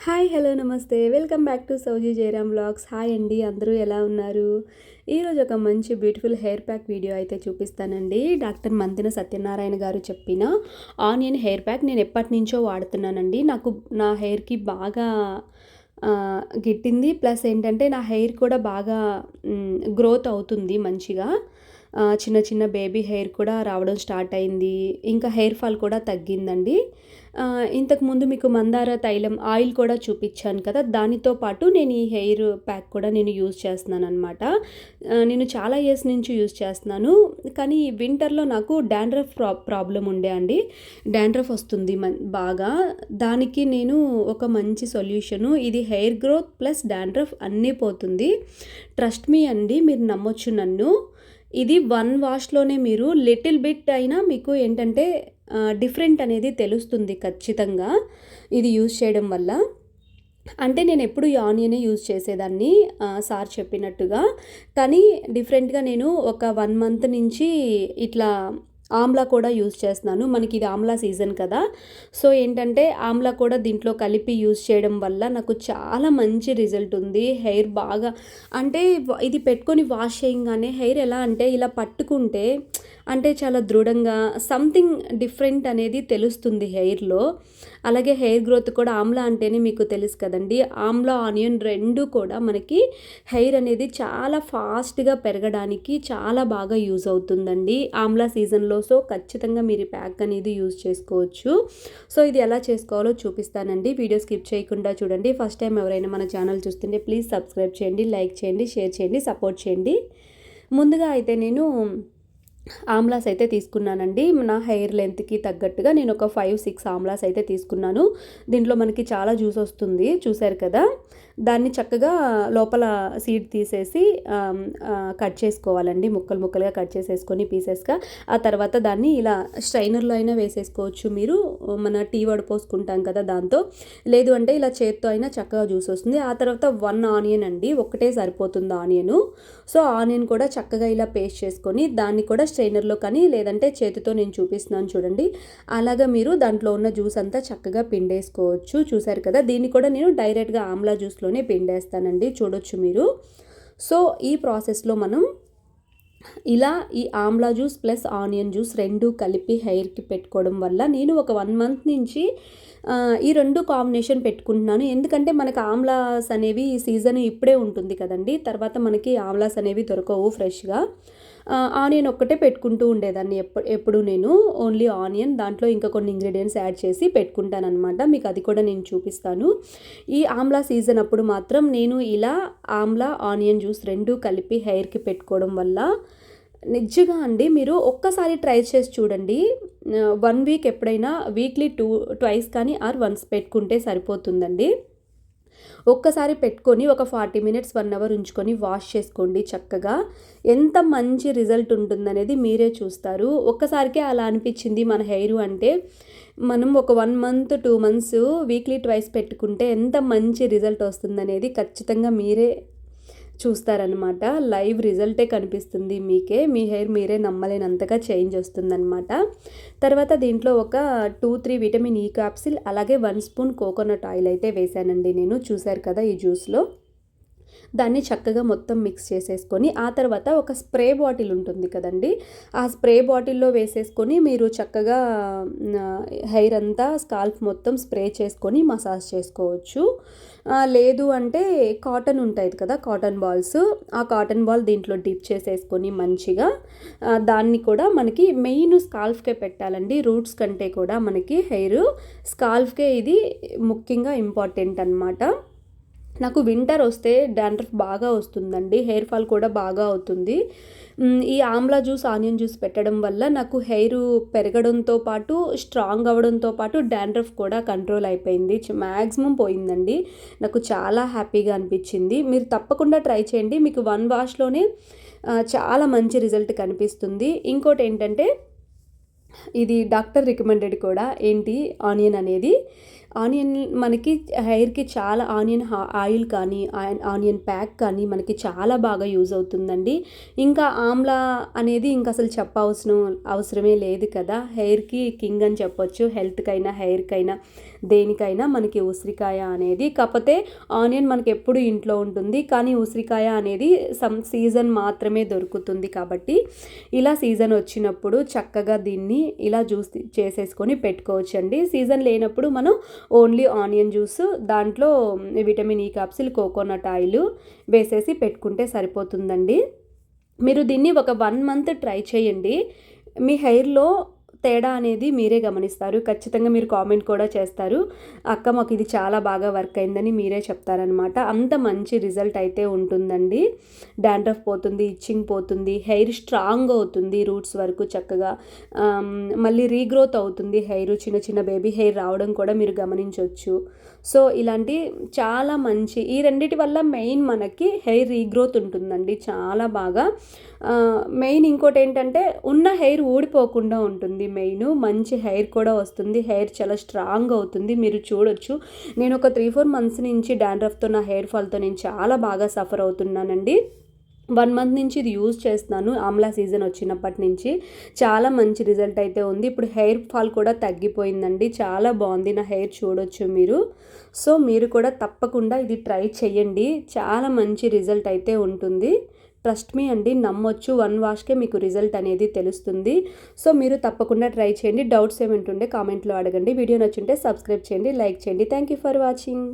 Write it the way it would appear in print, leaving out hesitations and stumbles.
Hi hello నమస్తే welcome back to Souji Jayaram vlogs. Hi అండి, అందరూ ఎలా ఉన్నారు? ఈరోజు ఒక మంచి బ్యూటిఫుల్ హెయిర్ ప్యాక్ వీడియో అయితే చూపిస్తానండి. డాక్టర్ మంతిన సత్యనారాయణ గారు చెప్పిన ఆనియన్ హెయిర్ ప్యాక్ నేను ఎప్పటి నుంచో వాడుతున్నానండి. నాకు నా హెయిర్కి బాగా గిట్టింది. ప్లస్ ఏంటంటే నా హెయిర్ కూడా బాగా గ్రోత్ అవుతుంది మంచిగా. చిన్న చిన్న బేబీ హెయిర్ కూడా రావడం స్టార్ట్ అయింది. ఇంకా హెయిర్ ఫాల్ కూడా తగ్గిందండి. ఇంతకుముందు మీకు మందార తైలం ఆయిల్ కూడా చూపించాను కదా, దానితో పాటు నేను ఈ హెయిర్ ప్యాక్ కూడా నేను యూజ్ చేస్తున్నాను అనమాట. నేను చాలా ఇయర్స్ నుంచి యూజ్ చేస్తున్నాను. కానీ వింటర్లో నాకు డాండ్రఫ్ ప్రాబ్లం ఉండే అండి. డాండ్రఫ్ వస్తుంది బాగా. దానికి నేను ఒక మంచి సొల్యూషను, ఇది హెయిర్ గ్రోత్ ప్లస్ డాండ్రఫ్ అన్నీ పోతుంది. ట్రస్ట్ మీ అండి, మీరు నమ్మొచ్చు నన్ను. ఇది 1 వాష్లోనే మీరు లిటిల్ బిట్ అయినా మీకు ఏంటంటే డిఫరెంట్ అనేది తెలుస్తుంది ఖచ్చితంగా ఇది యూజ్ చేయడం వల్ల. అంటే నేను ఎప్పుడు ఈ ఆనియనే యూజ్ చేసేదాన్ని సార్ చెప్పినట్టుగా. కానీ డిఫరెంట్గా నేను ఒక 1 మంత్ నుంచి ఇట్లా ఆమ్లా కూడా యూజ్ చేస్తున్నాను. మనకి ఇది ఆమ్లా సీజన్ కదా, సో ఏంటంటే ఆమ్లా కూడా దీంట్లో కలిపి యూజ్ చేయడం వల్ల నాకు చాలా మంచి రిజల్ట్ ఉంది. హెయిర్ బాగా అంటే ఇది పెట్టుకొని వాష్ చేయగానే హెయిర్ ఎలా అంటే ఇలా పట్టుకుంటే అంటే చాలా దృఢంగా సంథింగ్ డిఫరెంట్ అనేది తెలుస్తుంది హెయిర్లో. అలాగే హెయిర్ గ్రోత్ కూడా ఆమ్లా అంటేనే మీకు తెలుసు కదండి, ఆమ్లా ఆనియన్ రెండు కూడా మనకి హెయిర్ అనేది చాలా ఫాస్ట్గా పెరగడానికి చాలా బాగా యూజ్ అవుతుందండి ఆమ్లా సీజన్లో. సో ఖచ్చితంగా మీరు ప్యాక్ అనేది యూజ్ చేసుకోవచ్చు. సో ఇది ఎలా చేసుకోవాలో చూపిస్తానండి. వీడియో స్కిప్ చేయకుండా చూడండి. ఫస్ట్ టైం ఎవరైనా మన ఛానల్ చూస్తుంటే ప్లీజ్ సబ్స్క్రైబ్ చేయండి, లైక్ చేయండి, షేర్ చేయండి, సపోర్ట్ చేయండి. ముందుగా అయితే నేను ఆమ్లాస్ అయితే తీసుకున్నానండి. నా హెయిర్ లెంత్కి తగ్గట్టుగా నేను ఒక 5-6 ఆమ్లాస్ అయితే తీసుకున్నాను. దీంట్లో మనకి చాలా జ్యూస్ వస్తుంది, చూసారు కదా. దాన్ని చక్కగా లోపల సీడ్ తీసేసి కట్ చేసుకోవాలండి. ముక్కలు ముక్కలుగా కట్ చేసేసుకొని పీసెస్గా. ఆ తర్వాత దాన్ని ఇలా స్ట్రైనర్లో అయినా వేసేసుకోవచ్చు మీరు, మన టీ వడపోసుకుంటాం కదా దాంతో. లేదు అంటే ఇలా చేత్తో అయినా చక్కగా జ్యూస్ వస్తుంది. ఆ తర్వాత 1 ఆనియన్ అండి, ఒకటే సరిపోతుంది ఆనియను. సో ఆనియన్ కూడా చక్కగా ఇలా పేస్ట్ చేసుకొని దాన్ని కూడా స్ట్రైనర్లో కానీ లేదంటే చేతితో నేను చూపిస్తున్నాను చూడండి, అలాగా మీరు దాంట్లో ఉన్న జ్యూస్ అంతా చక్కగా పిండేసుకోవచ్చు. చూసారు కదా, దీన్ని కూడా నేను డైరెక్ట్గా ఆమ్లా జ్యూస్లోనే పిండేస్తానండి, చూడొచ్చు మీరు. సో ఈ ప్రాసెస్లో మనం ఇలా ఈ Amla juice plus onion juice రెండు కలిపి హెయిర్కి పెట్టుకోవడం వల్ల నేను ఒక 1 మంత్ నుంచి ఈ రెండు కాంబినేషన్ పెట్టుకుంటున్నాను. ఎందుకంటే మనకు ఆమ్లాస్ అనేవి ఈ సీజన్ ఇప్పుడే ఉంటుంది కదండి, తర్వాత మనకి ఆమ్లాస్ అనేవి దొరకవు ఫ్రెష్గా. ఆనియన్ ఒక్కటే పెట్టుకుంటూ ఉండేదాన్ని ఎప్పుడు నేను ఓన్లీ ఆనియన్, దాంట్లో ఇంకా కొన్ని ఇంగ్రీడియంట్స్ యాడ్ చేసి పెట్టుకుంటాను అనమాట. మీకు అది కూడా నేను చూపిస్తాను. ఈ ఆమ్లా సీజన్ అప్పుడు మాత్రం నేను ఇలా ఆమ్లా ఆనియన్ జ్యూస్ రెండు కలిపి హెయిర్కి పెట్టుకోవడం వల్ల నిజంగా అండి మీరు ఒక్కసారి ట్రై చేసి చూడండి. 1 వీక్ ఎప్పుడైనా వీక్లీ ట్వైస్ కానీ ఆర్ వన్స్ పెట్టుకుంటే సరిపోతుందండి. ఒక్కసారి పెట్టుకొని ఒక 40 మినిట్స్ 1 అవర్ ఉంచుకొని వాష్ చేసుకోండి చక్కగా. ఎంత మంచి రిజల్ట్ ఉంటుందనేది మీరే చూస్తారు. ఒక్కసారికే అలా అనిపించింది మన హెయిర్ అంటే. మనం ఒక 1 మంత్ 2 మంత్స్ వీక్లీ ట్వైస్ పెట్టుకుంటే ఎంత మంచి రిజల్ట్ వస్తుందనేది ఖచ్చితంగా మీరే చూస్తారనమాట. లైవ్ రిజల్టే కనిపిస్తుంది మీకే. మీ హెయిర్ మీరే నమ్మలేనంతగా చేంజ్ వస్తుందన్నమాట. తర్వాత దీంట్లో ఒక 2-3 విటమిన్ ఈ క్యాప్సిల్, అలాగే 1 స్పూన్ కోకోనట్ ఆయిల్ అయితే వేసానండి నేను, చూసారు కదా ఈ జ్యూస్లో. దాన్ని చక్కగా మొత్తం మిక్స్ చేసేసుకొని ఆ తర్వాత ఒక స్ప్రే బాటిల్ ఉంటుంది కదండి, ఆ స్ప్రే బాటిల్లో వేసేసుకొని మీరు చక్కగా హెయిర్ అంతా స్కాల్ఫ్ మొత్తం స్ప్రే చేసుకొని మసాజ్ చేసుకోవచ్చు. లేదు అంటే కాటన్ ఉంటుంది కదా, కాటన్ బాల్స్, ఆ కాటన్ బాల్ దీంట్లో డిప్ చేసేసుకొని మంచిగా దాన్ని కూడా మనకి మెయిన్ స్కాల్ఫ్కే పెట్టాలండి. రూట్స్ కంటే కూడా మనకి హెయిర్ స్కాల్ఫ్కే ఇది ముఖ్యంగా ఇంపార్టెంట్ అనమాట. నాకు వింటర్ వస్తే డాండ్రఫ్ బాగా వస్తుందండి, హెయిర్ ఫాల్ కూడా బాగా అవుతుంది. ఈ ఆమ్లా జ్యూస్ ఆనియన్ జ్యూస్ పెట్టడం వల్ల నాకు హెయిర్ పెరగడంతో పాటు స్ట్రాంగ్ అవ్వడంతో పాటు డాండ్రఫ్ కూడా కంట్రోల్ అయిపోయింది, మ్యాక్సిమం పోయిందండి. నాకు చాలా హ్యాపీగా అనిపించింది. మీరు తప్పకుండా ట్రై చేయండి, మీకు 1 వాష్లోనే చాలా మంచి రిజల్ట్ కనిపిస్తుంది. ఇంకోటి ఏంటంటే ఇది డాక్టర్ రికమెండెడ్ కూడా. ఏంటి ఆనియన్ అనేది, ఆనియన్ మనకి హెయిర్కి చాలా ఆనియన్ ఆయిల్ కానీ ఆనియన్ ప్యాక్ కానీ మనకి చాలా బాగా యూజ్ అవుతుందండి. ఇంకా ఆమ్లా అనేది ఇంకా అసలు అవసరమే లేదు కదా, హెయిర్కి కింగ్ అని చెప్పొచ్చు, హెల్త్కైనా హెయిర్కైనా దేనికైనా మనకి ఉసిరికాయ అనేది. కాకపోతే ఆనియన్ మనకి ఎప్పుడు ఇంట్లో ఉంటుంది, కానీ ఉసిరికాయ అనేది సీజన్ మాత్రమే దొరుకుతుంది. కాబట్టి ఇలా సీజన్ వచ్చినప్పుడు చక్కగా దీన్ని ఇలా జ్యూస్ చేసేసుకొని పెట్టుకోవచ్చండి. సీజన్ లేనప్పుడు మనం ఓన్లీ ఆనియన్ జ్యూస్, దాంట్లో vitamin E capsule, coconut oil వేసేసి పెట్టుకుంటే సరిపోతుందండి. మీరు దీన్ని ఒక 1 మంత్ ట్రై చేయండి. మీ హెయిర్లో తేడా అనేది మీరే గమనిస్తారు. ఖచ్చితంగా మీరు కామెంట్ కూడా చేస్తారు, అక్క మాకు ఇది చాలా బాగా వర్క్ అయిందని మీరే చెప్తారనమాట. అంత మంచి రిజల్ట్ అయితే ఉంటుందండి. డాండ్రఫ్ పోతుంది, ఇచ్చింగ్ పోతుంది, హెయిర్ స్ట్రాంగ్ అవుతుంది రూట్స్ వరకు చక్కగా. మళ్ళీ రీగ్రోత్ అవుతుంది హెయిర్, చిన్న చిన్న బేబీ హెయిర్ రావడం కూడా మీరు గమనించవచ్చు. సో ఇలాంటి చాలా మంచి, ఈ రెండిటి వల్ల మెయిన్ మనకి హెయిర్ రీగ్రోత్ ఉంటుందండి చాలా బాగా. మెయిన్ ఇంకోటి ఏంటంటే ఉన్న హెయిర్ ఊడిపోకుండా ఉంటుంది. మెయిన్ మంచి హెయిర్ కూడా వస్తుంది, హెయిర్ చాలా స్ట్రాంగ్ అవుతుంది. మీరు చూడొచ్చు, నేను ఒక 3-4 మంత్స్ నుంచి డాండ్రఫ్తో, నా హెయిర్ ఫాల్తో నేను చాలా బాగా సఫర్ అవుతున్నానండి. 1 మంత్ నుంచి ఇది యూజ్ చేస్తున్నాను. ఆమ్లా సీజన్ వచ్చినప్పటి నుంచి చాలా మంచి రిజల్ట్ అయితే ఉంది. ఇప్పుడు హెయిర్ ఫాల్ కూడా తగ్గిపోయిందండి, చాలా బాగుంది నా హెయిర్, చూడొచ్చు మీరు. సో మీరు కూడా తప్పకుండా ఇది ట్రై చేయండి, చాలా మంచి రిజల్ట్ అయితే ఉంటుంది. ట్రస్ట్ మీ అండి, నమ్మొచ్చు. 1 వాష్కే మీకు రిజల్ట్ అనేది తెలుస్తుంది. సో మీరు తప్పకుండా ట్రై చేయండి. డౌట్స్ ఏమింటుండే కామెంట్లో అడగండి. వీడియో నచ్చుంటే సబ్స్క్రైబ్ చేయండి, లైక్ చేయండి. Thank you for watching.